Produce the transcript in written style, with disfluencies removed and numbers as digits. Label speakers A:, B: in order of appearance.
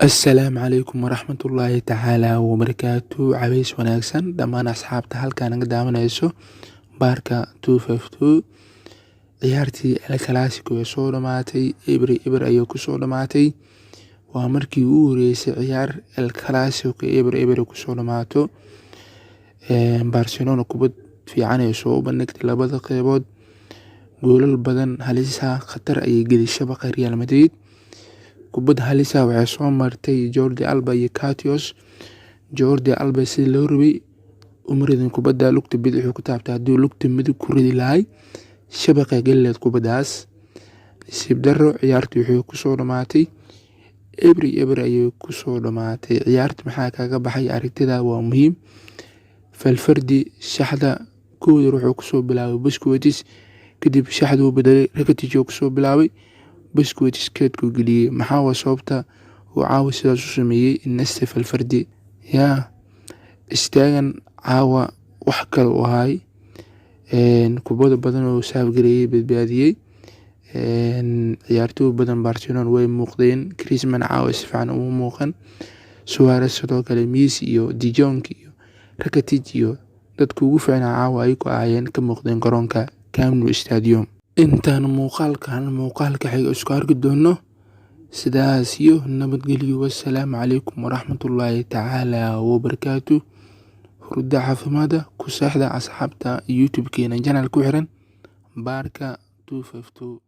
A: Assalaamu calaykum waraxmatullaahi tacaalaa wabarakaatu. Cabays wanaagsan dhammaan asxaabta halkaan naga daawanayso baarka 252. ciyaartii El Clasico ee soo dhamaatay eber ayay ku soo dhamaatay. waa markii ugu horeysay ciyaar El Clasico eber ku soo dhamaato. Barcelona kubad fiican ay soo bandhigtay labada qeybood, goolal badan halisa khatar ayay gelisay shabaqa Real Madrid. kubad halisa waxay soo martay Jordi Alba iyo Katios. Jordi Alba si loo rabay umridan kubadda lugta bidix ku taabtay, haddii lugta midig ku ridi lahay shabaqa galeed kubadaas. nasiib darro ciyaartii waxay ku soo dhamaatay eber ayay ku soo dhamaatay. ciyaarta maxaa kaga baxay aragtida waa muhiim. Valverde shaxda kooda wuxuu ku soo bilaabay Busquets, kadib shaxdu bedelay Rakitic ku soo bilaabay Busquets keedku geliyay. maxaa waa sababta uu caawa sidaas u sameeyay Iniesta Valverde yaa istaagan caawa wax kale u ahay. kubada badan oo saafgareeyay badbaadiyay. ciyaartooy badan Barcelona way muuqdeen. Griezmann caawa si fiican uma muuqan. Suarez sidoo kale, Messi iyo De Jong iyo Rakitic iyo dadku ugu fiicnaa caawa ay ku ahaayeen ka muuqdeen garoonka Camp Nou Stadium. intaan muuqaalka xiga isku arki doono, sidaas iyo nabadgelyo. Wassalaamu calaykum waraxmatullaahi tacaalaa wabarakaatu. hurda caafimaada ku seexda asxaabta YouTube-keena channel ku xiran baarka 252.